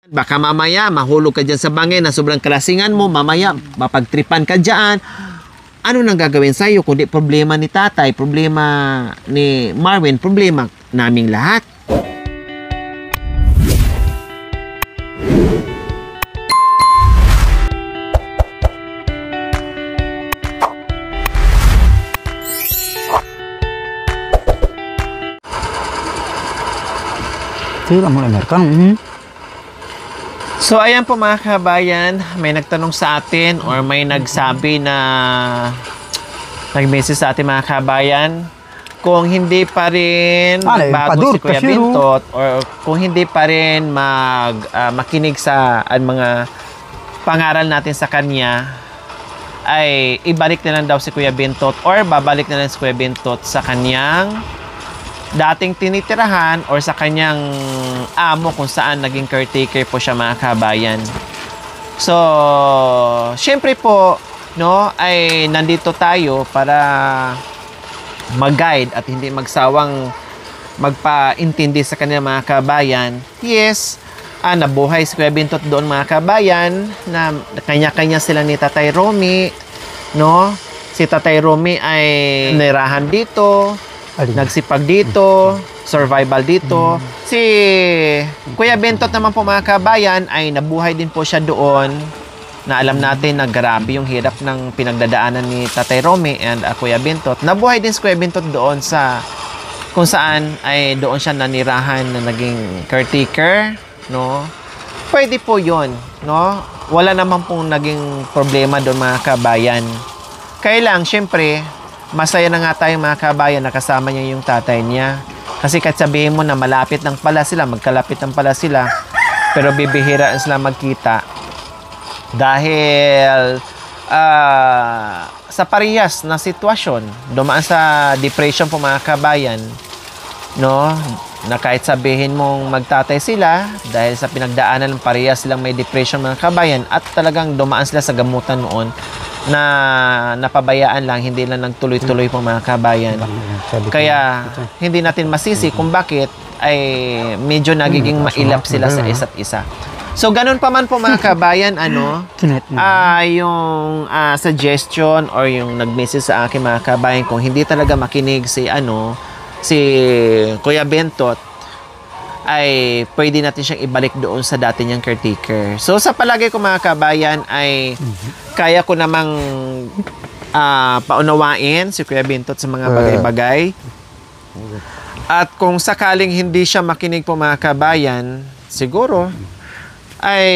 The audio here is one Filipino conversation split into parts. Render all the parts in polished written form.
Baka mamaya mahulog ka dyan sa bangin na sobrang kalasingan mo, mamaya mapagtripan ka dyan. Ano nang gagawin sa'yo? Kundi problema ni tatay, problema ni Marvin, problema naming lahat. So ayan po mga kabayan, may nagtanong sa atin or may nagsabi na nag-message sa atin mga kabayan kung hindi pa rin bago si Kuya Bintot or kung hindi pa rin makinig sa mga pangaral natin sa kanya, ay ibalik na lang daw si Kuya Bintot or babalik na lang si Kuya Bintot sa kanyang dating tinitirahan or sa kanyang amo kung saan naging caretaker po siya mga kabayan. So, syempre po, no, ay nandito tayo para mag-guide at hindi magsawang magpaintindi sa kanya mga kabayan. Yes, nabuhay si Kuya Bintot doon mga kabayan na kanya-kanya sila ni Tatay Romy, no? Si Tatay Romy ay nirahan dito, nagsipag dito, survival dito. Si Kuya Bintot naman po mga kabayan ay nabuhay din po siya doon na alam natin na grabe yung hirap ng pinagdadaanan ni Tatay Romy and Kuya Bintot. Nabuhay din si Kuya Bintot doon sa kung saan ay doon siya nanirahan na naging caretaker, no? Pwede po yun, no? Wala naman pong naging problema doon mga kabayan. Kaya lang, syempre, masaya na nga tayo mga kabayan na kasama niya yung tatay niya. Kasi kahit sabihin mo na malapit lang pala sila, magkalapit lang pala sila, pero bibihira sila magkita. Dahil sa parehas na sitwasyon, dumaan sa depression po mga kabayan, no? Na kahit sabihin mong magtatay sila, dahil sa pinagdaanan ng parehas silang may depression mga kabayan, at talagang dumaan sila sa gamutan noon, na napabayaan lang, hindi lang nagtuloy-tuloy po mga kabayan. Kaya hindi natin masisi kung bakit ay medyo nagiging mailap sila sa isa't isa. So ganun pa man po mga kabayan, yung suggestion or yung nag-message sa akin mga kabayan, kung hindi talaga makinig si Kuya Bintot, ay pwede natin siyang ibalik doon sa dati niyang caretaker. So sa palagay ko mga kabayan ay kaya ko namang paunawain si Kuya Bintot sa mga bagay-bagay. At kung sakaling hindi siya makinig po mga kabayan, siguro ay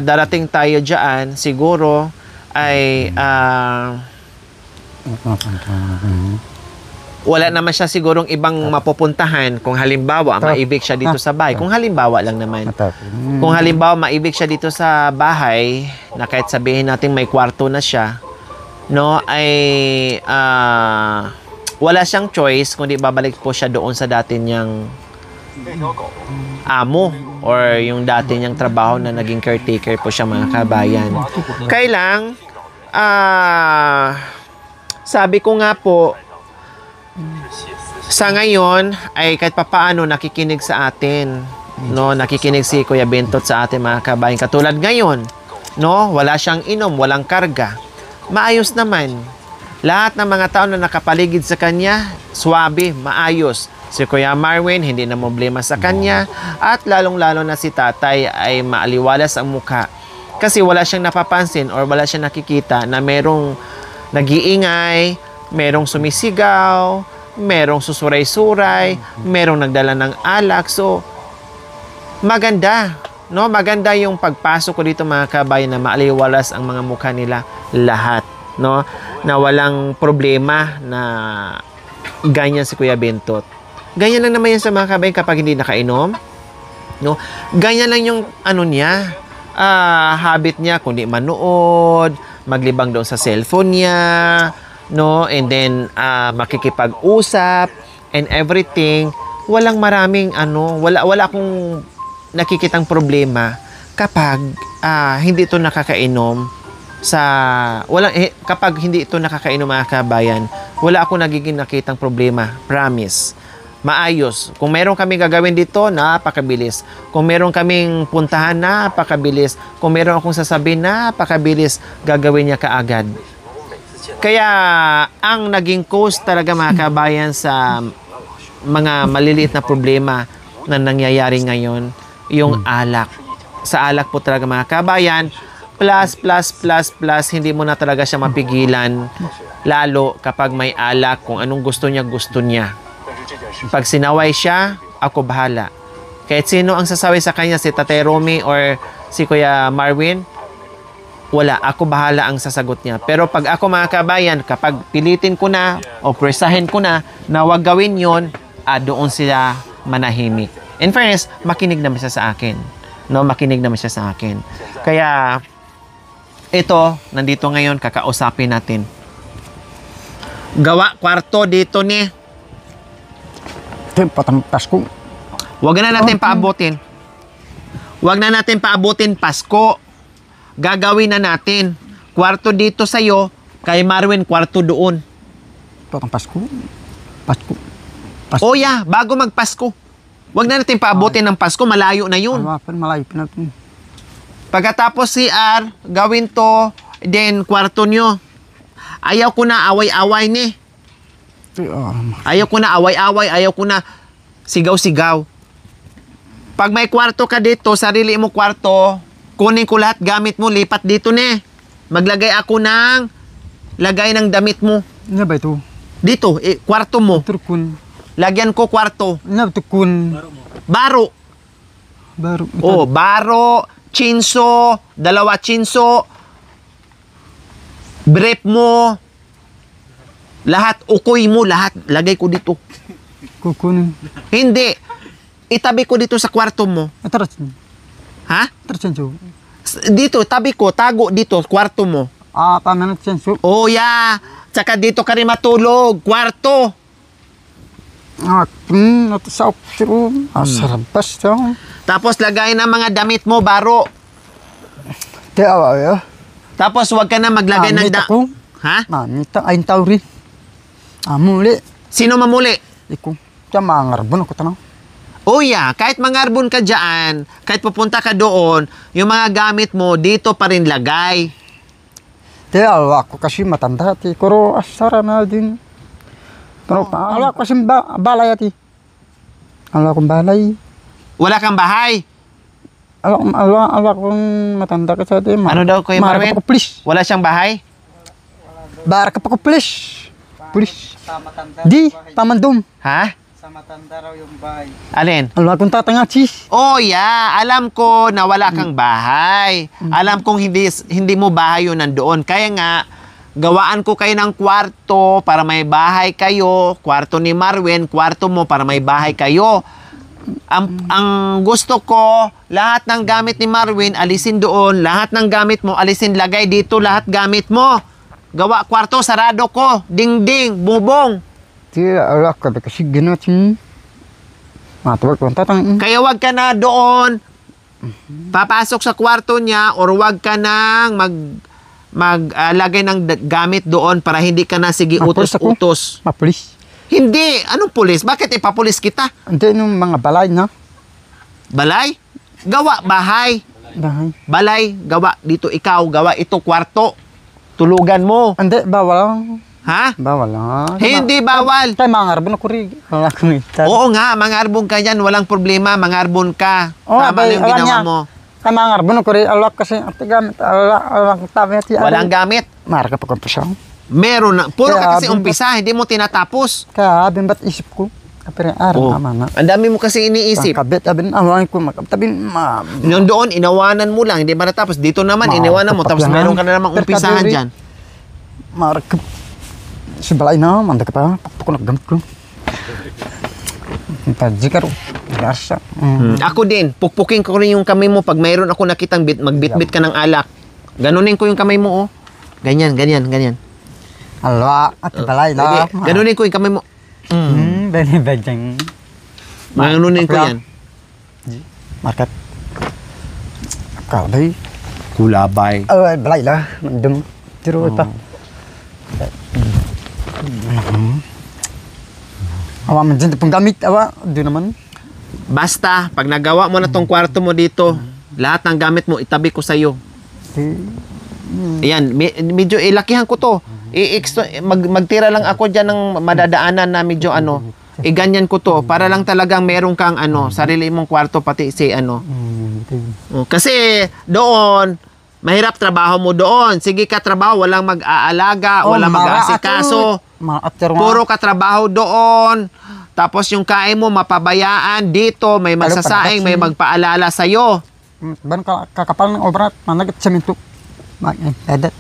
darating tayo dyan, siguro ay wala naman siya sigurong ibang mapupuntahan kung halimbawa maibig siya dito sa bahay. Kung halimbawa lang naman. Kung halimbawa maibig siya dito sa bahay, na kahit sabihin natin may kwarto na siya, no, ay wala siyang choice kundi babalik po siya doon sa dati niyang amo or yung dati niyang trabaho na naging caretaker po siya mga kabayan. Kailang sabi ko nga po, sa ngayon ay kahit papaano nakikinig sa atin, no, nakikinig si Kuya Bintot sa atin mga kabayan. Katulad ngayon, no, wala siyang inom, walang karga, maayos naman. Lahat ng mga tao na nakapaligid sa kanya, swabe, maayos. Si Kuya Marvin hindi na problema sa kanya, at lalong-lalo na si tatay ay maaliwalas ang mukha kasi wala siyang napapansin or wala siyang nakikita na merong nag-iingay, merong sumisigaw, merong susuray-suray, merong nagdala ng alak. So, maganda, no? Maganda yung pagpasok ko dito mga kabayan na maaliwalas ang mga mukha nila lahat, no? Na walang problema na ganyan si Kuya Bintot. Ganyan lang naman yan sa mga kabayan kapag hindi nakainom, no? Ganyan lang yung niya, habit niya, kundi manood, maglibang doon sa cellphone niya, no, and then makikipag-usap and everything. Walang maraming wala akong nakikitang problema kapag hindi ito nakakainom kapag hindi ito nakakainom mga kabayan. Wala akong nagiging nakitang problema, promise. maayos. Kung meron kami gagawin dito, napakabilis. Kung meron kaming puntahan, napakabilis. Kung meron akong sasabihin, napakabilis, gagawin niya kaagad. Kaya, ang naging cause talaga mga kabayan sa mga maliliit na problema na nangyayari ngayon, yung alak. Sa alak po talaga mga kabayan, plus, hindi mo na talaga siya mapigilan. Lalo kapag may alak, kung anong gusto niya. Pag sinaway siya, ako bahala. Kahit sino ang sasaway sa kanya, si Tatay Romy or si Kuya Marwin, wala, ako bahala ang sasagot niya. Pero pag ako mga kabayan, kapag pilitin ko na o presahin ko na wag gawin yon, doon sila manahimik. In fairness, makinig naman siya sa akin. No, makinig naman siya sa akin. Kaya, ito, nandito ngayon, kakausapin natin. Gawa kwarto dito ni. Patang Pasko. Huwag na natin paabutin. Huwag na natin paabutin Pasko. Gagawin na natin. Kwarto dito sa'yo, kay Marwin, kwarto doon. Patang Pasko. Pasko. Oh yeah, bago magpasko. Huwag na natin paabutin ng Pasko, malayo na yun. Malayo pa natin. Pagkatapos CR, gawin to, then kwarto nyo. Ayaw ko na away-away ni. Ayaw ko na away-away, ayaw ko na sigaw-sigaw. Pag may kwarto ka dito, sarili mo kwarto, kunin ko lahat gamit mo, lipat dito ni. Maglagay ako ng lagay ng damit mo. Ano ba ito? Dito, kwarto mo. Turkun. Lagyan ko kwarto. Ano ba ito kun? Baro. Baro. Oh, baro, chinso, 2 chinso, brief mo, lahat, ukoy mo, lahat, lagay ko dito. Kukunin. Hindi. Itabi ko dito sa kwarto mo. Atarasin. Ha? Atarasin siya. Dito, tabi ko, tago dito, kwarto mo. Pamanat siya siya. Oh, yeah. Tsaka dito ka rin matulog, kwarto. Natasawak siya. Sarabas siya. Tapos lagay na mga damit mo, baro. Tiyawa ya. Tapos huwag ka na maglagay ng ako. Ha? Mamita, ayun tao rin. Muli. Sino mamuli? Iko. Siya mangarbon ako tanong. Oh yeah, kahit mangarbon ka dyan, kahit pupunta ka doon, yung mga gamit mo, dito pa rin lagay. Tiyawa ako kasi matanda. Pero asara na din. Pero ala ko kasi balay ati. Ala kong balay. Wala kang bahay. Ala kong matanda ka sa atin. Ano daw, Kuya Marwin? Wala siyang bahay? Bar ka pa ko, please. Please. Di, pamandom. Ha? Sa matanda raw yung bahay. Alin? Ala kong tatanga, cheese. Oh yeah, alam ko na wala kang bahay. Alam kong hindi mo bahay yun nandoon. Kaya nga, gawaan ko kayo ng kwarto para may bahay kayo. Kwarto ni Marwin, kwarto mo para may bahay kayo. Ang gusto ko, lahat ng gamit ni Marwin, alisin doon. Lahat ng gamit mo, alisin, lagay dito lahat gamit mo. Gawa kwarto, sarado ko. Ding-ding, bubong. Tiya, ala ka kasi ginatin. Matawag ko ang tatang. Kaya wag ka na doon papasok sa kwarto niya or wag ka nang maglagay ng gamit doon para hindi ka na sige utos-utos. Mapulis. Hindi. Anong pulis? Bakit ipapulis kita? Hindi nung mga balay na. Balay? Gawa bahay. Bahay. Balay, gawa dito ikaw, gawa ito kwarto. Tulugan mo. Hindi, bawal lang. Ha? Bawal lang. Hindi bawal. Kaya mga arbon ako rin. Wala ko nita. Oo nga, mangarbon ka yan. Walang problema, mangarbon ka. Tama na yung ginawa mo. Kaya mga arbon ako rin. Alak kasi ati gamit. Alak tabi ati. Walang gamit. Marka pa kong pasyaw. Meron na. Puro Kaya ka kasi umpisa, hindi mo tinatapos. Kaya abin ba't isip ko? Kapag araw naman na. Ang dami mo kasi iniisip. Kabit, abin, awain ko. Tabin, Yung doon, inawanan mo lang, hindi ba natapos? Dito naman, iniwanan mo, tapos meron ka na namang umpisahan dyan. Marka. Si balay na, manda ka pa. Pakpok ko naggamit ko. Pajikaro. Gasa. Ako din, pukpukin ko rin yung kamay mo pag mayroon ako nakitang magbitbit ka ng alak. Ganunin ko yung kamay mo, oh. Ganyan, ganyan, ganyan. Alwa, at balay na. Ganunin ko yung kamay mo. Benibadjang. Ganunin ko yan. Markat. Kalay. Kulabay. Balay na. Mandum. Tiro pa. Awa man dyan, pang gamit, awa, doon naman. Basta, pag nagawa mo na tong kwarto mo dito, lahat ng gamit mo, itabi ko sa'yo. Ayan, medyo ilakihan ko to. Magtira lang ako dyan ng madadaanan na medyo ganyan ko to. Para lang talagang meron kang sarili mong kwarto pati si Kasi doon, mahirap trabaho mo doon. Sige ka trabaho, walang mag-aalaga, walang mag-aasikaso. Puro ka trabaho doon. Tapos yung kain mo, mapabayaan. Dito, may magsasaing, may magpaalala sa'yo. Ban kakapal ng obra, managat semento. Edat.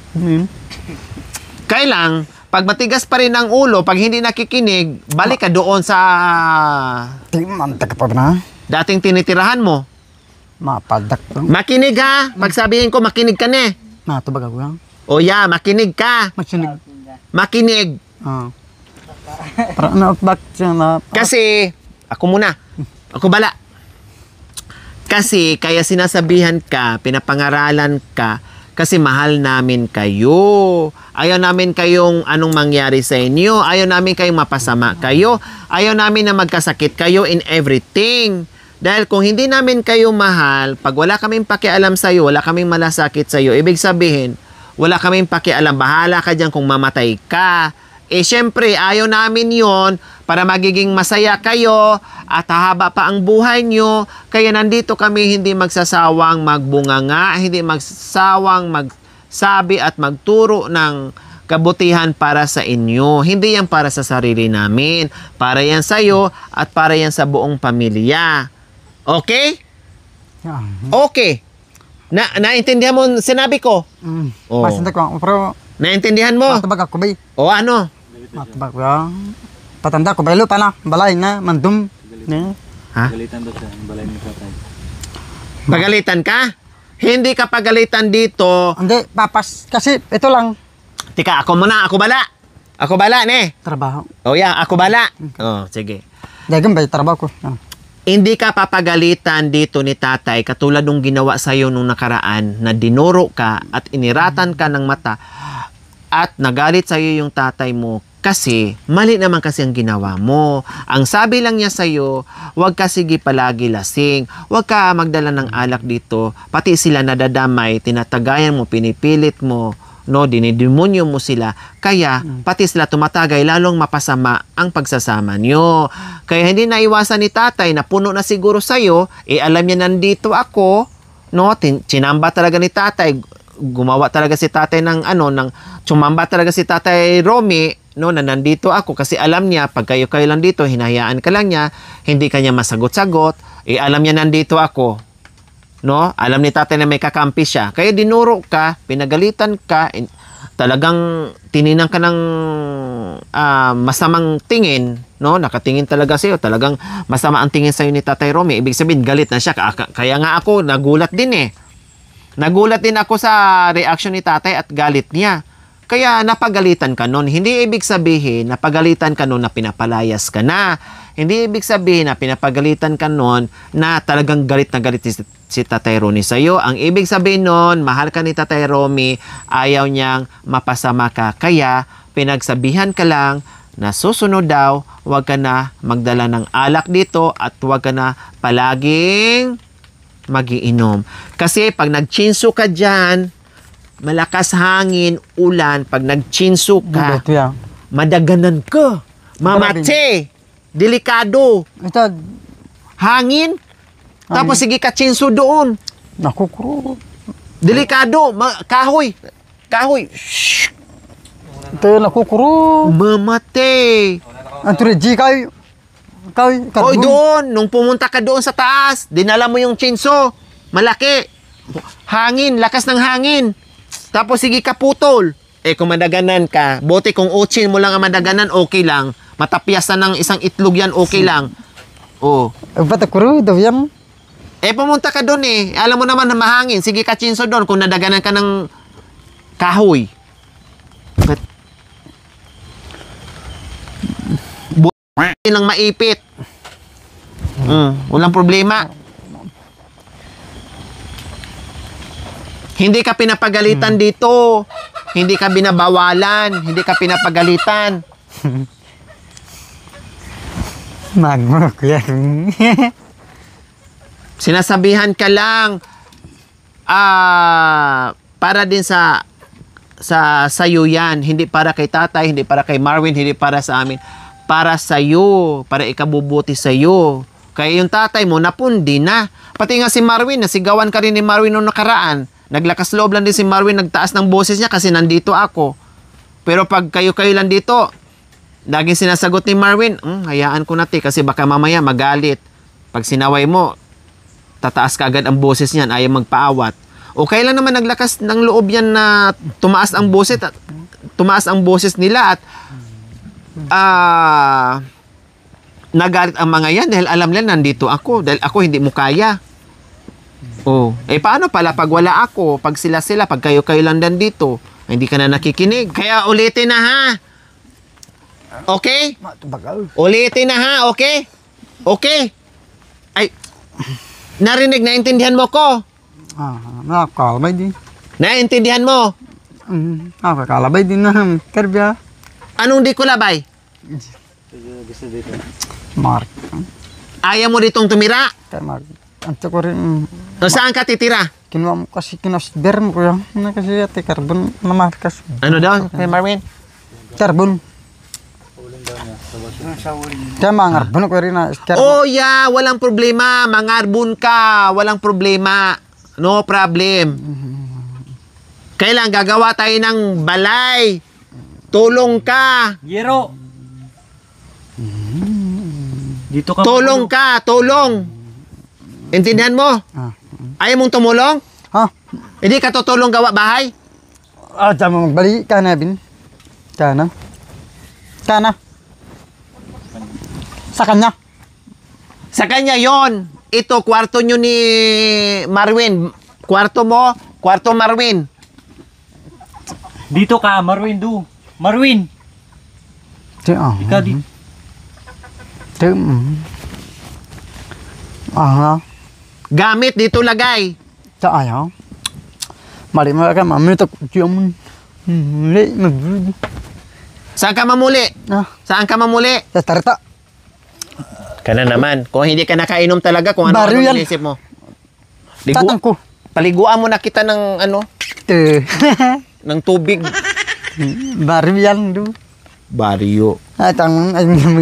Kailang, pag matigas pa rin ang ulo, pag hindi nakikinig, balik ka doon sa Mantak pa na. dating tinitirahan mo. Mapadak. Makinig ha! Pag sabihin ko, makinig ka ne. Natubag ako lang. O ya, makinig ka. Magsinig. Makinig. Para na-back siya na. Kasi, ako muna. Ako bala. Kasi, kaya sinasabihan ka, pinapangaralan ka, kasi mahal namin kayo. Ayaw namin kayong anong mangyari sa inyo. Ayaw namin kayong mapasama kayo. Ayaw namin na magkasakit kayo in everything. Dahil kung hindi namin kayo mahal, pag wala kaming pakialam sa'yo, wala kaming malasakit sa'yo, ibig sabihin, wala kaming pakialam, bahala ka dyan kung mamatay ka. Syempre, ayaw namin yon para magiging masaya kayo at hahaba pa ang buhay nyo. Kaya nandito kami hindi magsasawang magbunganga, hindi magsasawang magsabi at magturo ng kabutihan para sa inyo. Hindi yan para sa sarili namin. Para yan sa'yo at para yan sa buong pamilya. Okay? Okay. Naintindihan mo sinabi ko? Oh. Masinda ko. Pero, naintindihan mo? matubag ako ba? O ano? Matubag ko. Patanda ko. Baylo pa na. Balay na. Mandum. Ha? Galitan daw siya, ang balay ni tatay. Pagalitan ka? Hindi ka pagalitan dito. Hindi, papas. Kasi ito lang. Tika, ako muna. Ako bala. Ako bala, ne. Trabaho. O yeah, ako bala. Oh, sige. Dagan ba yung trabaho ko? Hindi ka papagalitan dito ni tatay katulad nung ginawa sa'yo nung nakaraan na dinuro ka at iniratan ka ng mata at nagalit sa'yo yung tatay mo kasi mali naman kasi ang ginawa mo. Ang sabi lang niya sa'yo, huwag ka sige palagi lasing, huwag ka magdala ng alak dito, pati sila nadadamay, tinatagayan mo, pinipilit mo, no, dinidemonyo mo sila, kaya pati sila tumatagay, lalong mapasama ang pagsasama nyo. Kaya hindi naiwasan ni tatay na puno na siguro sa'yo, alam niya nandito ako, no, chinamba talaga ni tatay, gumawa talaga si tatay ng tsumamba talaga si tatay Romy, no, na nandito ako kasi alam niya, pag kayo lang dito, hinahayaan ka lang niya, hindi kanya masagot-sagot, alam niya nandito ako. No? Alam ni tatay na may kakampi siya. Kaya dinuro ka, pinagalitan ka, talagang tininan ka ng masamang tingin, no? Nakatingin talaga sa'yo. Talagang masama ang tingin sa'yo ni Tatay Romy. Ibig sabihin, galit na siya. Kaya nga ako, nagulat din eh. Nagulat din ako sa reaction ni tatay at galit niya. Kaya napagalitan ka nun. Hindi ibig sabihin, napagalitan ka nun na pinapalayas ka na. Hindi ibig sabihin na pinapagalitan ka nun na talagang galit na galit si Tatay Romy sa'yo. Ang ibig sabihin nun, mahal ka ni Tatay Romy, ayaw niyang mapasama ka. Kaya pinagsabihan ka lang na susunod daw, huwag ka na magdala ng alak dito at huwag ka na palaging magiinom. Kasi pag nagchinso ka dyan, malakas hangin, ulan, pag nagchinso ka, Ito yan. madaganan ka. Mamatse. Delikado. Ito, Hangin. Tapos sige ka chinso doon. nakukuro. Delikado. Kahoy. Kahoy. Ito, nakukuro. Mamate. Ang turiji kayo. Oy, doon. Nung pumunta ka doon sa taas, dinala mo yung chinso. Malaki. Hangin. Lakas ng hangin. Tapos sige ka putol. Kung madaganan ka, bote kung utsin mo lang ang madaganan, okay lang. Matapyasan ng isang itlog yan, okay lang. Oh. Ba't akuro, daw yan? Pumunta ka doon eh. Alam mo naman na mahangin. Sige ka chinso doon kung nadaganan ka ng kahoy. But, lang maipit. Walang problema. Hindi ka pinapagalitan dito. Hindi ka binabawalan. Hindi ka pinapagalitan. Magmulok yan. Sinasabihan ka lang para din sa sayo yan, hindi para kay tatay, hindi para kay Marvin, hindi para sa amin, para sa iyo, para ikabubuti sa iyo. Kaya yung tatay mo napundi na. Pati nga si Marvin, nasigawan ka rin ni Marvin noong nakaraan. Naglakas loob lang din si Marvin, nagtaas ng boses niya kasi nandito ako. Pero pag kayo-kayo lang dito, laging sinasagot ni Marvin, hayaan ko na kasi baka mamaya magalit. Pag sinaway mo, tataas ka agad ang boses niyan, ayaw magpaawat. O kailan naman naglakas ng loob yan na tumaas ang boses nila at nagalit ang mga yan dahil alam nila nandito ako, dahil ako hindi mo kaya. Oh, paano pala pag wala ako, pag sila, pag kayo lang nandito, hindi ka na nakikinig. Kaya ulitin na ha. Okay? Matubagal. Ulitin na ha, okay? Okay? Ay, narinig, naintindihan mo ko? Nakakalabay din. Naintindihan mo? Nakakalabay din na. Karbya. Anong di ko labay? Gusto dito. Mark. Ayaw mo ditong tumira? Kaya Mark. Anto ko rin. O saan ka titira? Kinuha mo kasi kinasder mo ko yan. Kasi ate carbon na markas. Ano daw, kay Marvin? Carbon. Kaya mga carbon ko rin na. Oh yeah, walang problema. Mangarbon ka, walang problema. No problem. Kailan gagawa tayo ng balay? Tulong ka. Yero! Dito ka. Tulong ka, tulong. Intindihan mo? Ayaw mong tumulong? Ha? Hindi ka tutulong gawa bahay? Diyan mo magbalik ka na, Bin. Kana. Sa kanya. Sa kanya yon. Ito, kwarto nyo ni Marwin. Kwarto mo, kwarto Marwin. Dito ka, Marwin, do. Marwin! Ikaw dito. Gamit, dito lagay. Sa ayaw. Mali mo ka, mamitok. Diyan mo. Saan ka mamuli? Saan ka mamuli? Sa tarita. Ka na naman. Kung hindi ka nakainom talaga, kung ano Baryo yan. inisip mo. Tatang ko. Paliguan mo na kita ng ng tubig. Baryo yan, do. Baryo. Atang,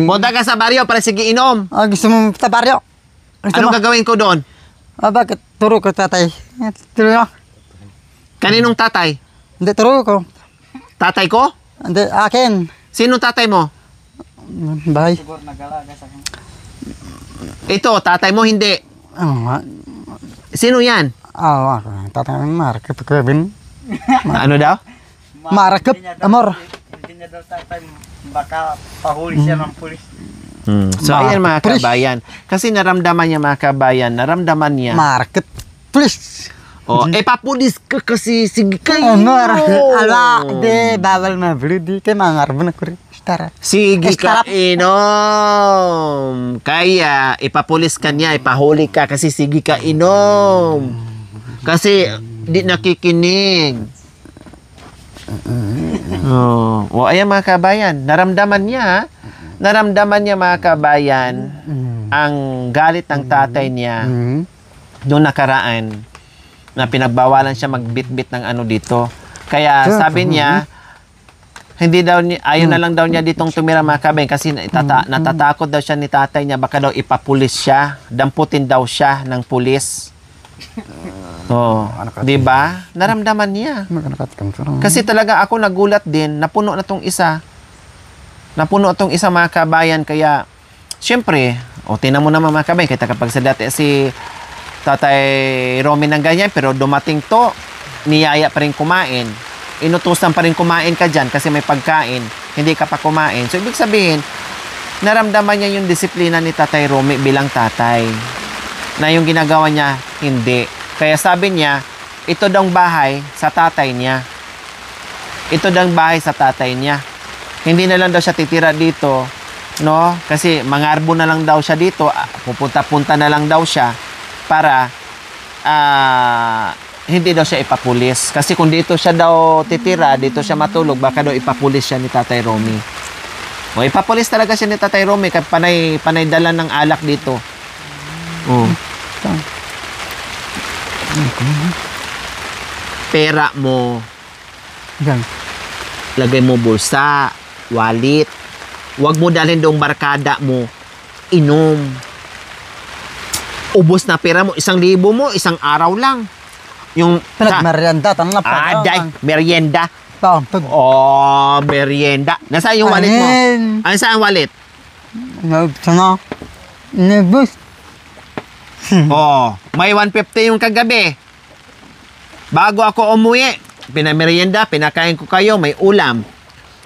Punta ka sa baryo para sige inom. gusto mo sa baryo? Anong gagawin ko doon? Bakit? Turo ko, tatay. Turo ko. Kaninong tatay? Hindi, turo ko. Tatay ko? Hindi, akin. Sinong tatay mo? Bahay. Ito, tatay mo hindi. Sino yan? Ako. Tatay ng Mark. Kevin. Ano daw? Marakap. Amor. Hindi niya daw tatay, baka pahuli siya ng pulis. So, ayan mga kabayan. Kasi naramdaman niya mga kabayan, naramdaman niya. Market. Please. Papulis ka kasi, sige kayo. Amor. Ala, di, bawal mabili. Di, kaya mangarban ako rin. Stara. Sige ka Estarap. inom. Kaya, ipapulis ka niya, ipahuli ka kasi sige ka inom. Kasi, di nakikinig. Ayan mga kabayan, naramdaman niya mga kabayan ang galit ng tatay niya noong nakaraan na pinagbawalan siya magbitbit ng ano dito. Kaya sabi niya, hindi daw ayaw na lang daw niya ditong tumira mga kabayan kasi natatakot daw siya ni tatay niya, baka daw ipapulis siya, damputin daw siya ng pulis. Di ba? Naramdaman niya. Kasi talaga ako nagulat din, napuno na tong isa mga kabayan. Kaya syempre, tingnan mo naman mga kabayan, kita kapag sa dati si Tatay Romy ng ganyan, pero dumating to, niyaya pa rin kumain, inutusan pa rin kumain ka dyan kasi may pagkain, hindi ka pa kumain. So ibig sabihin, naramdaman niya yung disiplina ni Tatay Romy bilang tatay, na yung ginagawa niya hindi. Kaya sabi niya, ito daw bahay sa tatay niya. Ito daw bahay sa tatay niya. Hindi na lang daw siya titira dito, no? Kasi mangarbo na lang daw siya dito, pupunta-punta na lang daw siya para hindi daw siya ipapulis. Kasi kung dito siya daw titira, dito siya matulog, baka daw ipapulis siya ni Tatay Romy. O, ipapulis talaga siya ni Tatay Romy kaya panay dala ng alak dito. Oh. Pera mo, Yan. lagay mo bulsa, wallet. Huwag mo dalhin doong barkada mo. Inom. Ubos na pera mo. 1,000 mo, isang araw lang. Yung Pinagmerienda, tanong na pa. Day, merienda. Pag Oh, merienda. Nasaan yung wallet mo? Ano saan ang wallet? sana, nebus. Oh, may 150 yung kagabi. Bago ako umuwi, pinamerienda, pinakain ko kayo, may ulam.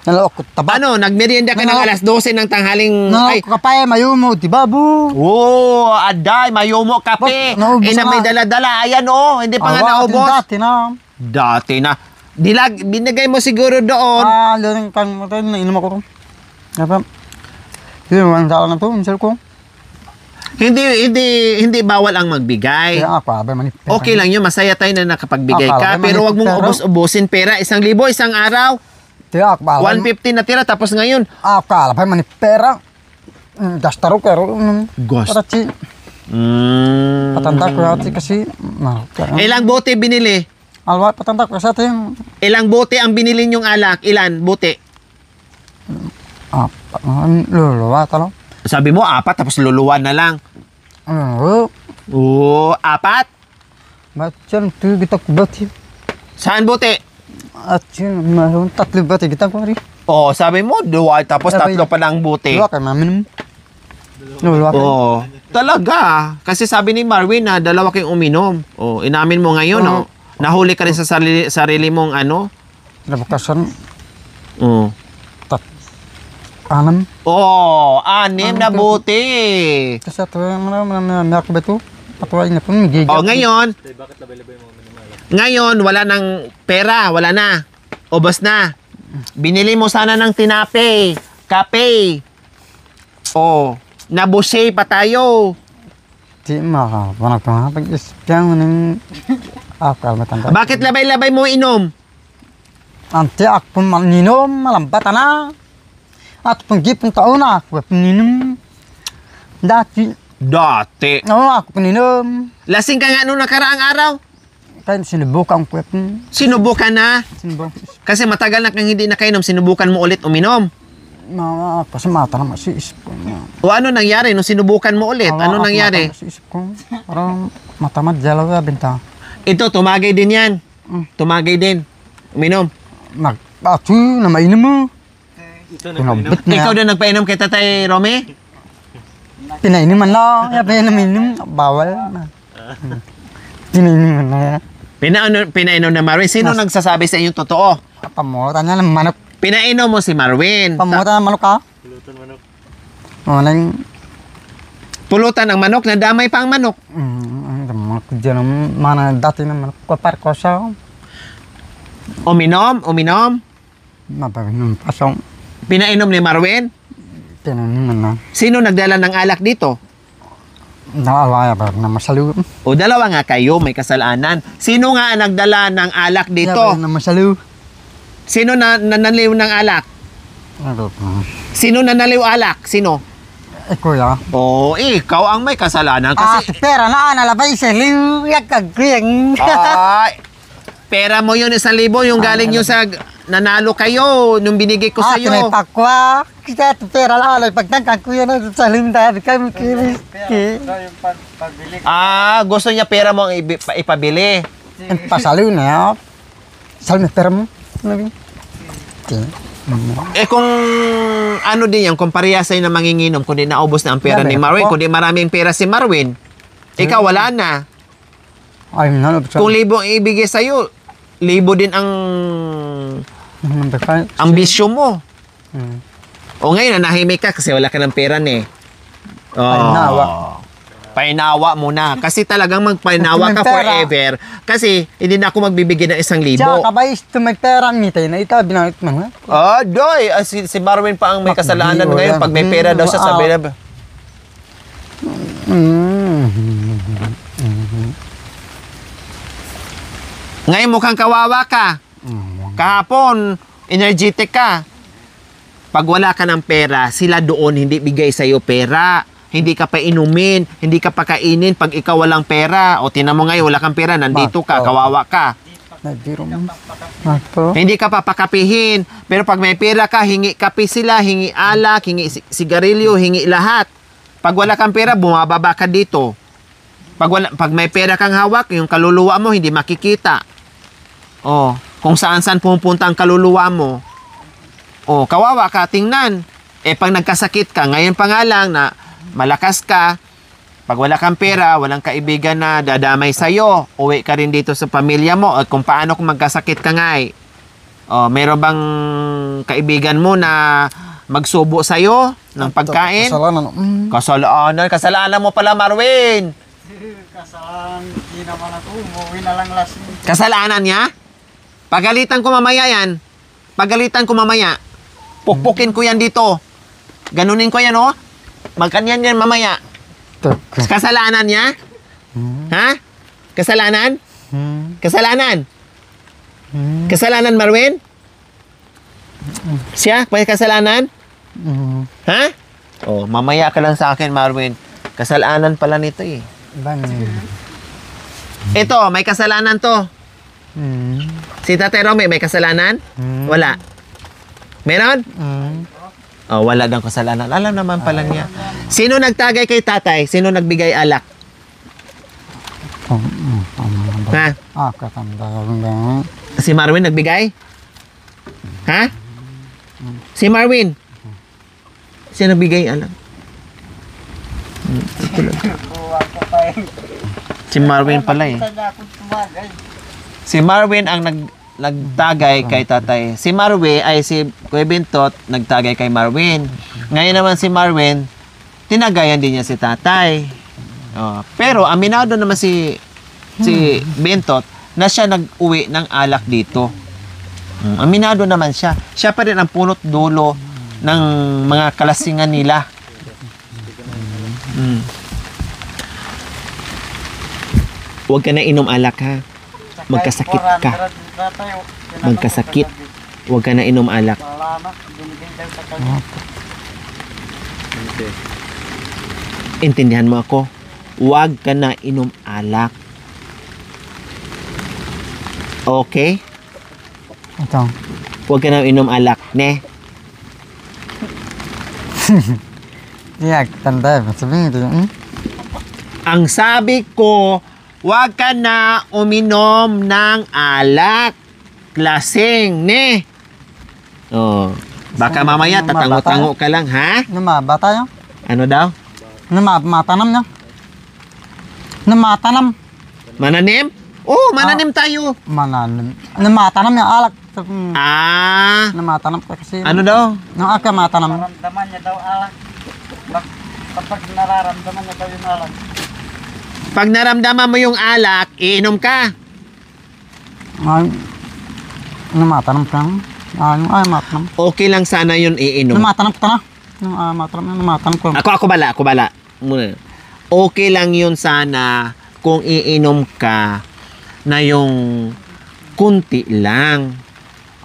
Nalok ko taba. Ano, nagmerienda ka ng alas 12 ng tanghaling... Nalok ko kapay, mayumo, diba bu? Oh, aday, mayumo kape. Naubos Na na. may dala-dala. Ayan, oh, hindi pa nga naubos. Dati na. Dati na. Binigay mo siguro doon. Learning kang matay na inom ako ron. Apa? Yun, ang tao na to, misal ko. Hindi bawal ang magbigay. Kaya ako, abay manipis. Okay lang yun, masaya tayo na nakapagbigay ka. Akala, Pero wag mong pero- ubos-ubusin pera. 1,000, isang araw. Kaya ako, 150 na tira, tapos ngayon, akala pa manipera. Gastaro pero Gast- Patati. Patanda ko yati kasi ilang bote binili? alwa patanda ko sa atin. Ilang bote ang binili nyong alak? Ilan bote? Luluwa talo. Sabi mo, 4, tapos luluwan na lang. Oo, 4? Macam tu kita kubati. Saan bote? At yun, mahon tatlo bati kita ko rin. Oh, sabi mo, 2, tapos 3 pa lang bote. Luluwa kay mamin. Luluwa kay. Oh, talaga. Kasi sabi ni Marvin na 2 kayong uminom. Oh, inamin mo ngayon, oh. Nahuli ka rin sa sarili mong ano? Nabukasan Oh. 6. Oh, 6 na bote. Kasi ito mga ako ba ito? Patuloy na po magiging. Oh, ngayon, wala nang pera, wala na. Ubos na. Binili mo sana ng tinape, kape. Oh, nabusay pa tayo. Di makapanag ko nga pag-ispyan mo ng ako matanda. Bakit labay-labay mo inom? Ante ako maninom, malambata na. At panggipong taon na ako paninom. Dati, Dati. ako paninom. Lasing ka nga nung nakaraang araw. Kaya sinubukan ko Sinubukan na. sinubukan. Kasi matagal na kang hindi nakainom, sinubukan mo ulit uminom. Mama, kasi mata na masiisip ko. O ano nangyari nung sinubukan mo ulit? Ano nangyari? Masiisip ko. Parang matamad jalaw ya benta. Ito, tumagay din yan. Tumagay din. Uminom. Atu na mainom mo. Pinabit na. Ikaw din nagpainom kay Tatay Romy? Pinainuman na. Ya pinainom. Bawal na. Pinainuman na. Pinainom na Marvin. Sino nagsasabi sa inyong totoo? Pamutan niya ng manok. Pinainom mo si Marvin. Pamutan ng manok ka? Pulutan manok. O, nang... Pulutan ng manok, nadamay pa ang manok. Manok dyan ang mana dati ng manok. Kapar ko siya. Uminom. Mabagin ng pasong. Pinainom ni Marvin. Pinainuman na. Sino nagdala ng alak dito? Naalaya ba na masalo? O dalawa nga kayo, may kasalanan. Sino nga ang nagdala ng alak dito? Na masalo. Sino nanaliw ng alak? Ano pa? Sino nanaliw alak? Sino? Kuya. Oh, ikaw ang may kasalanan kasi Pera na, nalabay sa liw. Yakagring. ay, pera mo yun 1,000 yung galing yun sa nanalo kayo nung binigay ko sa iyo. Pakwa. Kita pera lang. Pagtangkang kuya na sa liw tayo. Kami kiris. Gusto niya pera mo ang ipabili. Pasalo na. Salmi pera mo. Kung ano din yan, kung pareha sa'yo na manginginom, kundi naubos na ang pera ni Marvin, kundi maraming pera si Marvin, ikaw wala na. Ay, Kung 1,000 ang ibigay sa'yo, 1,000 din ang ambisyon mo. O ngayon, nanahimik ka kasi wala ka ng pera ni. Painawa mo na. Kasi talagang magpainawa ka forever. Kasi hindi na ako magbibigay ng 1,000. Tsaka kabay ito may pera mitay na ita binangit man. Doy. Si Marvin pa ang may kasalanan ngayon. Pag may pera daw siya, sabi na ba? Ngayon mukhang kawawa ka. Kahapon, energetic ka. Pag wala ka ng pera, sila doon hindi bigay sa'yo pera. Hindi ka pa inumin, hindi ka pa kainin pag ikaw walang pera. O tinan mo ngayon, wala kang pera, nandito ka, kawawa ka. Nagbiro mo. Ako. Hindi ka papakapihin. Pero pag may pera ka, hingi kape sila, hingi alak, hingi sigarilyo, hingi lahat. Pag wala kang pera, bumababa ka dito. Pag may pera kang hawak, yung kaluluwa mo hindi makikita. Oh, kung saan-saan pupunta ang kaluluwa mo. Oh, kawawa ka, tingnan. Pag nagkasakit ka, ngayon pa nga lang na malakas ka, pag wala kang pera, walang kaibigan na dadamay sa'yo, uwi ka rin dito sa pamilya mo, at kung paano kung magkasakit ka nga meron bang kaibigan mo na magsubo sa'yo ng pagkain? Kasalanan. Kasalanan mo pala, Marwin. Kasalanan, hindi naman ako. Umuwi na lang lasing. Kasalanan niya? Pagalitan ko mamaya yan. Pagalitan ko mamaya. Pukpukin ko yan dito. Ganunin ko yan, oh. Magkanyan yan mamaya. Kasalanan niya? Ha? Kasalanan? Kasalanan? Kasalanan, Marwin? Siya? May kasalanan? Ha? Oh, mamaya ka lang sa akin, Marwin. Kasalanan pala nito eh. Ito, may kasalanan to. Si Tatay Romy, may kasalanan? Wala. Meron? Oh, wala daw kasalanan. Alam naman pala niya. Sino nagtagay kay tatay? Sino nagbigay alak? Ha? Katanda. Si Marwin nagbigay? Ha? Si Marwin? Sino nagbigay alak? Si Marwin pala eh. Si Marwin ang nagtagay kay tatay. Si Kuya Bintot, nagtagay kay Marwin. Ngayon naman si Marwin, tinagayan din niya si tatay. Pero aminado naman si Bintot na siya nag-uwi ng alak dito. Aminado naman siya. Siya pa rin ang punot dulo ng mga kalasingan nila. Huwag ka na inom alak, ha. Magkasakit ka. Magkasakit. Huwag ka na inom alak. Intindihan mo ako? Huwag ka na inom alak. Okay? Ito. Huwag ka na inom alak, ne? Iya, tanda. Sabihin ito. Ang sabi ko, huwag ka na uminom ng alak. Lasing, ne? Oh, baka mamaya tatango-tango ka lang, ha? Bata yun? Ano daw? Matanam niya. Matanam. Mananim? Oh, mananim tayo. Matanam niya alak. Matanam ka kasi. Ano daw? Nung aka matanam. Nararamdaman niya daw alak. Kapag nararamdaman niya daw yung alak. Pag naramdaman mo yung alak, iinom ka. Matanam ka. Matanam. Okay lang sana yun iinom. Matanam ka na. Matanam ko. Ako bala. Muna. Okay lang yun sana kung iinom ka na yung kunti lang.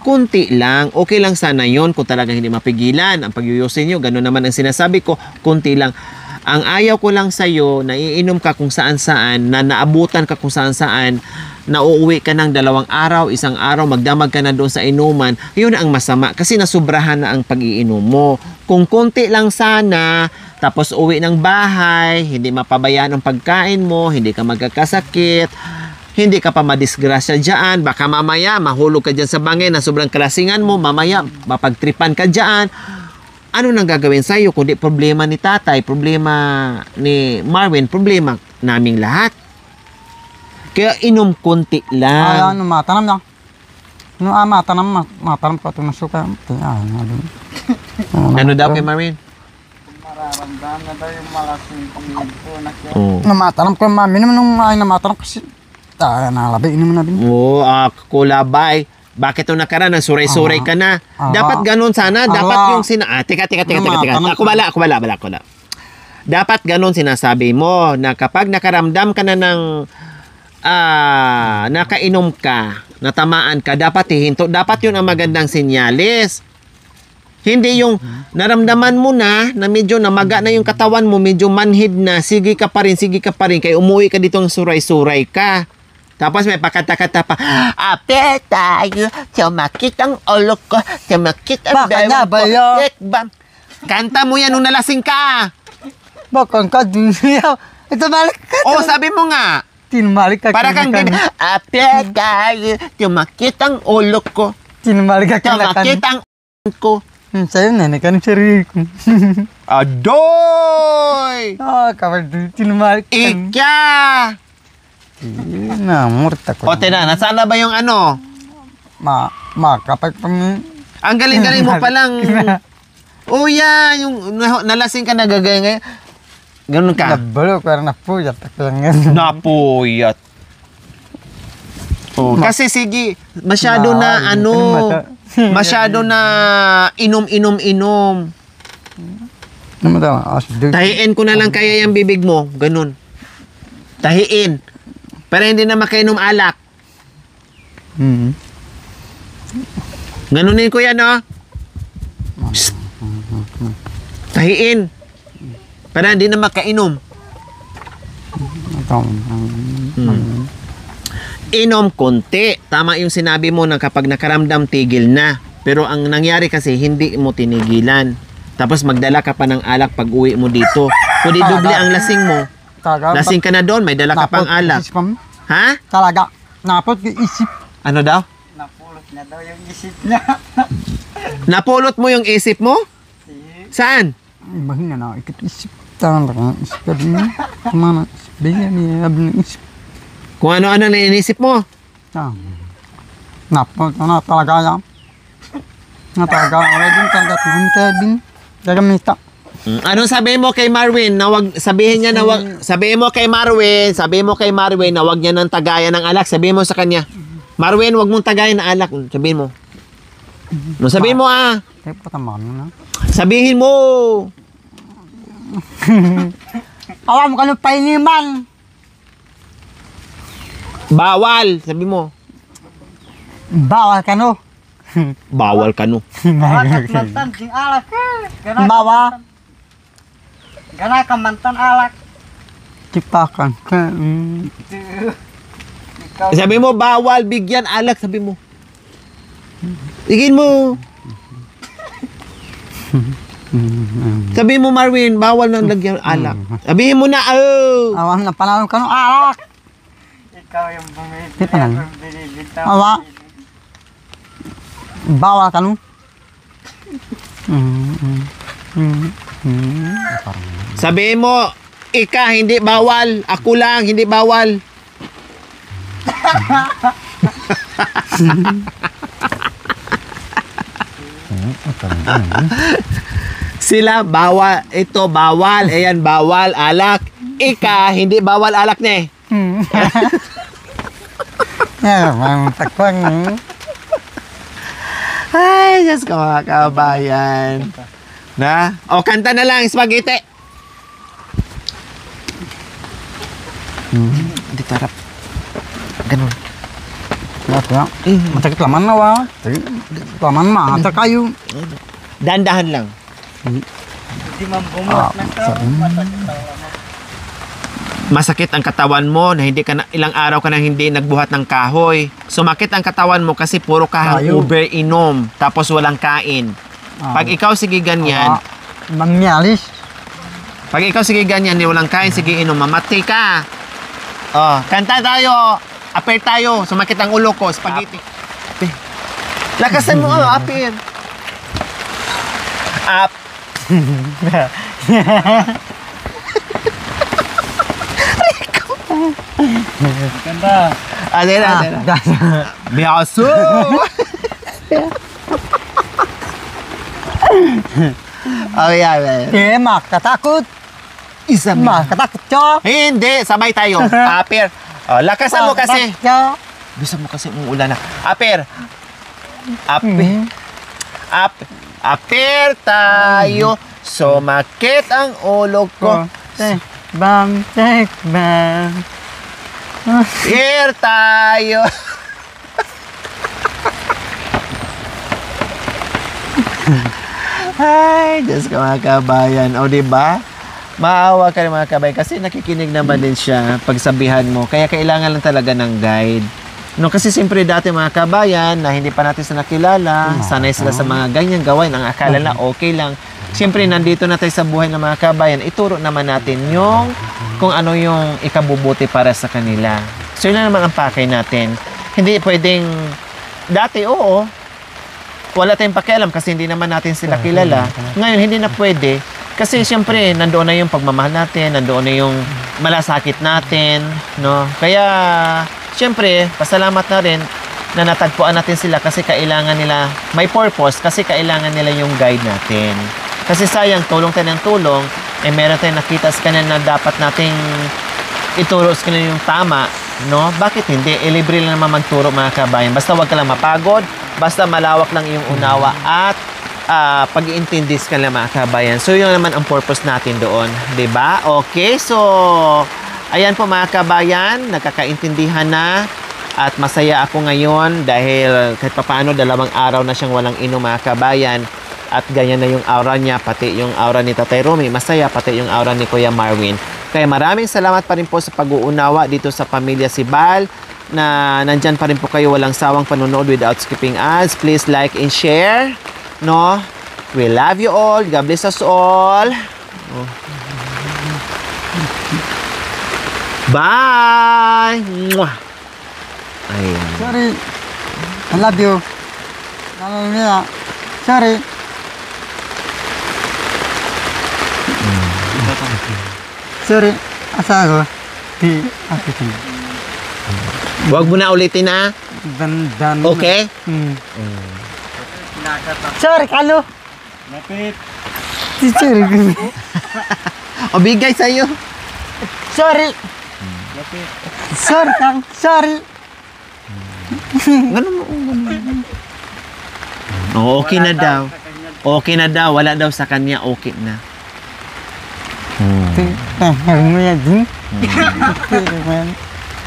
Kunti lang. Okay lang sana yun kung talagang hindi mapigilan ang pagyuyusin nyo. Ganun naman ang sinasabi ko. Kunti lang. Ang ayaw ko lang sa'yo, na iinom ka kung saan-saan, na naabutan ka kung saan-saan, na uuwi ka ng 2 araw, 1 araw, magdamag ka na doon sa inuman, yun ang masama kasi nasubrahan na ang pag-iinom mo. Kung konti lang sana, tapos uwi ng bahay, hindi mapabayaan ang pagkain mo, hindi ka magkakasakit, hindi ka pa madisgrasya dyan, baka mamaya mahulog ka dyan sa bangin na sobrang kalasingan mo, mamaya mapagtripan ka dyan. Ano nang gagawin sa'yo? Kundi problema ni tatay, problema ni Marwin, problema naming lahat. Kaya inom konti lang. Matanam niya. Matanam ka ito na suka. Ano daw kay Marwin? Nararamdaman na daw yung malasing pangilid po. Matanam ko, minum nung ay matanam kasi. Nalabi, inom na din. Oo, kulabay. Bakit ito nakaraan? Suray-suray ka na. Dapat ganun sana. Dapat yung Teka. Ako bala. Dapat ganun sinasabi mo na kapag nakaramdam ka na ng nakainom ka, natamaan ka, dapat hihinto. Dapat yun ang magandang sinyalis. Hindi yung naramdaman mo na medyo namaga na yung katawan mo, medyo manhid na, sige ka pa rin, kaya umuwi ka dito ng suray-suray ka. Tapos may pakata-kata pa, ape tayo, sumakit ang ulo ko, sumakit ang Baka nga ba yun? Kanta mo yan nung nalasing ka. Bakang ka din siya. Ito balik ka. Oo, sabi mo nga. Tinumalik ka. Para kang ape tayo, sumakit ang ulo ko, Tinumalik ka. sumakit ang ulo ko. Sa'yo na, kan sarili ko. Adoy! Kapag tinumalik ka. Ika! Murta ko. O, tina, nasaan na ba yung ano? Kapag Ang galing-galing mo palang. Oh, yan. Yung nalasing ka, nagagay ngayon. Ganun ka. Nabalo, pero napuyat. Lang yan. Napuyat. Oh, kasi sige, masyado na masyado na inom. Tahiin ko na lang kaya yung bibig mo. Ganun. Tahiin. Pero hindi na makainom alak. Ganunin ko yan, no? Psst. Tahiin. Para hindi na makainom. Inom konti. Tama yung sinabi mo na kapag nakaramdam, tigil na. Pero ang nangyari kasi, hindi mo tinigilan. Tapos magdala ka pa ng alak pag uwi mo dito. Kundi doble ang lasing mo. Lasing ka na doon, may dala ka pang alak. Ha? Talaga. Napot yung isip. Ano daw? Napulot na daw yung isip niya. Napulot mo yung isip mo? Saan? Bahina na ikut isip. Talaga. Isip ka din. Kumana. Bigyan niya ng isip. Kung ano-ano na inisip mo? Napot na talaga yan. Talaga. Wala din talaga. Hintay din. Gagamita. Anong sabihin mo kay Marwin? Sabihin mo kay Marwin na wag niya nang tagayan ng alak. Sabihin mo sa kanya, Marwin, wag mong tagayan ng alak. Sabihin mo. Sabihin mo Sabihin mo. Alam ka ng painiman. Bawal. Sabi mo. Bawal ka no. Bawal ka no. Mantan sing alak. Bawa. Gana ka mantan alak. Tipakan ka. Sabi mo, bawal bigyan alak. Sabi mo. Tigin mo. Sabi mo, Marwin, bawal nang lagyan alak. Sabihin mo na, Awan na panahon ka no alak. Ikaw yung Di pa lang. binibitaw. Awa. Bawal ka no. sabihin mo, ika, hindi bawal. Ako lang, hindi bawal. Sila, bawal. Ito, bawal. Ayan, bawal. Alak. Ika, hindi bawal alak na eh. Ang takwang. Ay, Diyos ko, mga kabayan. Na? O, kanta na lang, spaghetti. Hindi tarap. Ganun. Kaya, masakit laman na wa. Laman mata kayo. Dahan-dahan lang. Hindi man bumuhat ng tao. Masakit ang katawan mo na hindi ka na, ilang araw ka na hindi nagbuhat ng kahoy. Sumakit ang katawan mo kasi puro ka hangover, inom, tapos walang kain. Pag ikaw sige ganyan, Mangyalis. pag ikaw sige ganyan, walang kain, sige inom, mamatay ka. Oh, kanta tayo. Aper tayo. Sumakit ang ulo ko, spaghetti. Aper. Lakasan mo, aper. Up. Ganda. Adera. Biyaso. Oh, yeah. Makatakot. Isa Makatakot siya. Hindi, sabay tayo. Aper. Oh, lakasan mo kasi. Siya. Bisa mo kasi umuulan na. Aper. Aper tayo. Sumakit ang ulo ko. Bam, tek, bam. Aper tayo. Ay, Diyos ko mga kabayan. O, diba? Maawa ka rin mga kabayan kasi nakikinig naman din siya pagsabihan mo. Kaya kailangan lang talaga ng guide. No, kasi siyempre dati mga kabayan na hindi pa natin sila nakilala, sanay sila sa mga ganyang gawain, ang akala na okay lang. Siyempre, nandito na tayo sa buhay ng mga kabayan, ituro naman natin yung kung ano yung ikabubuti para sa kanila. So, yun na naman ang pakay natin. Hindi pwedeng, dati oo, wala tayong pakialam kasi hindi naman natin sila kilala. Ngayon, hindi na pwede. Kasi siyempre, nandoon na yung pagmamahal natin, nandoon na yung malasakit natin, no? Kaya, siyempre, pasalamat na rin na natagpuan natin sila kasi kailangan nila, may purpose, kasi kailangan nila yung guide natin. Kasi sayang, tulong tayo ng tulong, eh meron tayong nakita sa kanila na dapat nating ituro sa kanila yung tama, no? Bakit hindi? Libre lang naman magturo mga kabayan. Basta wag ka lang mapagod, basta malawak lang yung unawa at pag-iintindi sa kanila mga kabayan. So, yun naman ang purpose natin doon. 'Di ba? Okay, so, ayan po mga kabayan, nagkakaintindihan na at masaya ako ngayon dahil kahit papaano 2 araw na siyang walang inom mga kabayan at ganyan na yung aura niya, pati yung aura ni Tatay Romy, masaya, pati yung aura ni Kuya Marwin. Kaya maraming salamat pa rin po sa pag-uunawa dito sa Pamilya Sibal na nandyan pa rin po kayo walang sawang panonood without skipping ads. Please like and share. No? We love you all. God bless us all. Oh. Bye! Mwah! Ayan. Sorry. I love you. Sorry. Sorry. Asa ako? Di ako sila. Huwag mo na ulitin na. Dan. Okay? Sorry, Kalo. Lapit. Sorry. O bigay sa'yo. Sorry. Lapit. Sorry, Kang. Sorry. Ganun mo. Oh, okay na daw. Okay na daw. Wala daw sa kanya. Okay na. Mo yan din.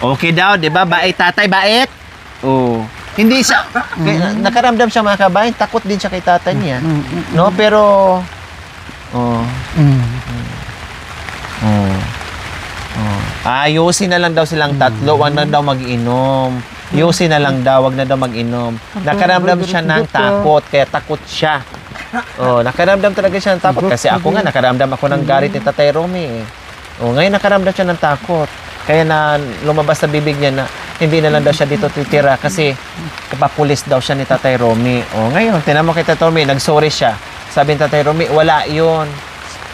Okay daw, 'di ba? Bait tatay, bait. Oh. Hindi siya nakaramdam siya mga kabayan, takot din siya kay tatay niya. No, pero oh. Ayusin na lang daw silang tatlo, wag na daw mag-inom. Yusin na lang daw, wag na daw mag-inom. Nakaramdam siya ng takot, kaya takot siya. Oh, nakaramdam talaga siya ng takot kasi ako nga nakaramdam ako ng galit ni Tatay Romy. Oh, ngayon nakaramdam siya ng takot. Kaya na lumabas sa bibig niya na hindi na lang daw siya dito titira kasi kapapulis daw siya ni Tatay Romy. Oh, ngayon tinan mo kay Tatay Romy, nagsorry siya. Sabi ni Tatay Romy, wala 'yon.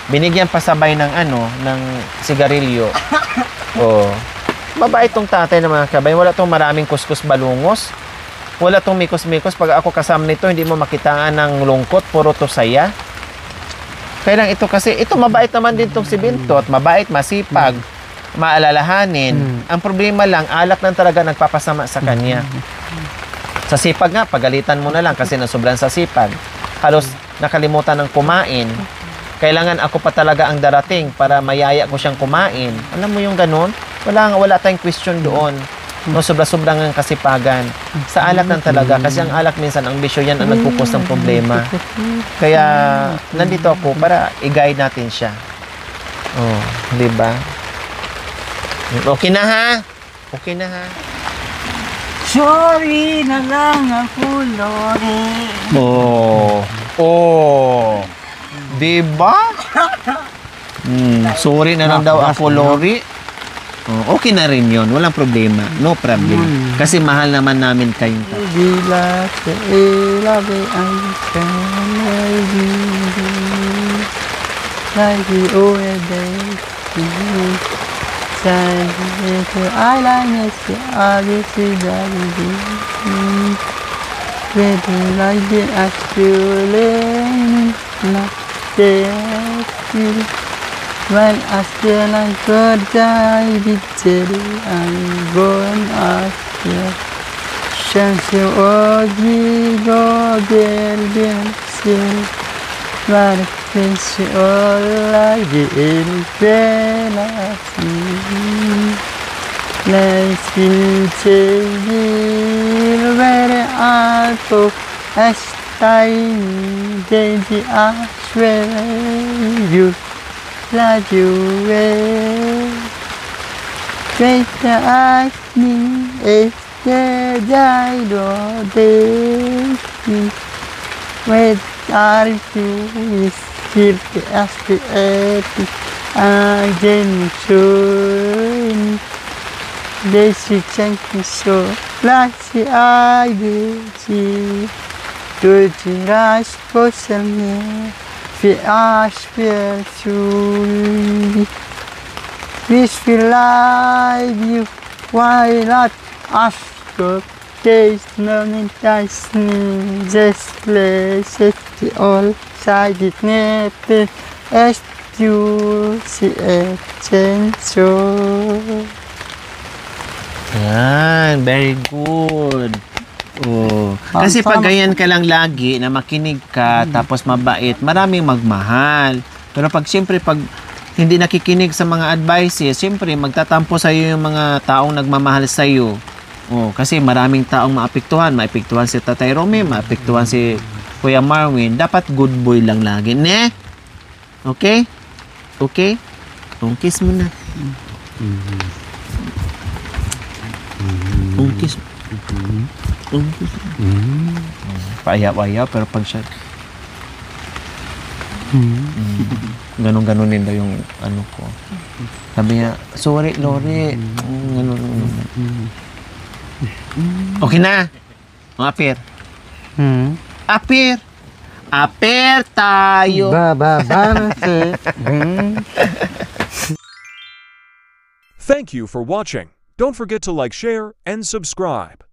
Binigyan pa sabay ng ng sigarilyo. Oh. Mabait tong tatay ng mga kabayan. Wala tong maraming kuskus balungos. Wala tong mikos-mikos. Pag ako kasama nito, hindi mo makitaan ng lungkot. Puro to saya. Kaya lang ito kasi, ito mabait naman din tong si Bintot. Mabait, masipag, maalalahanin. Ang problema lang, alak lang talaga nagpapasama sa kanya. Sa sipag nga, pagalitan mo na lang kasi nasobran sa sipag. Halos nakalimutan ng kumain. Kailangan ako pa talaga ang darating para mayaya ko siyang kumain. Alam mo yung ganun? Wala tayong question doon. No, sobra-sobrang ang kasipagan. Sa alak lang talaga. Kasi ang alak minsan, ang bisyo yan ang nagpupos ng problema. Kaya, nandito ako para i-guide natin siya. Oh, di ba? Okay na ha? Okay na ha? Sorry na lang ako, Lori. Oh. Oh. Di ba? Sorry na lang daw ako, Lori. Oh, okay na rin yun. Walang problema. No problem. Kasi mahal naman namin kayong tatlo. Bila sa ilabi ay kanay lagi ueday sa ito ay langit si abi si dali pwede lagi at tuling na tiyaki when asya ng kodjay biteri ang bon asya siyang ogi go berbien sil Marquesi lagi il penasi lei si vere alto est tiny daisy, I swear you love you well. Great as me, is the dido daisy. Wait, are you still as the epic? Again, soon. Daisy, thank you so much. I will see. To the rise for me, we ask for truly. Wish we like you, why not ask for days, no need just places, the all sided net, as you see a change. Yan, very good. Oh. Kasi pag ganyan ka lang lagi na makinig ka tapos mabait, maraming magmahal. Pero pag siyempre pag hindi nakikinig sa mga advices, siyempre magtatampo sa iyo yung mga taong nagmamahal sa iyo. Oh, kasi maraming taong maapektuhan, maapektuhan si Tatay Romy, maapektuhan si Kuya Marwin. Dapat good boy lang lagi, ne? Okay? Okay? Kiss mo na. Kiss. Paayap-ayap pero pag siya ganon-ganonin daw yung ano ko. Sabi niya, sorry Lori. Ganon. Okay na. Apir. Apir. Apir tayo. Thank you for watching. Don't forget to like, share, and subscribe.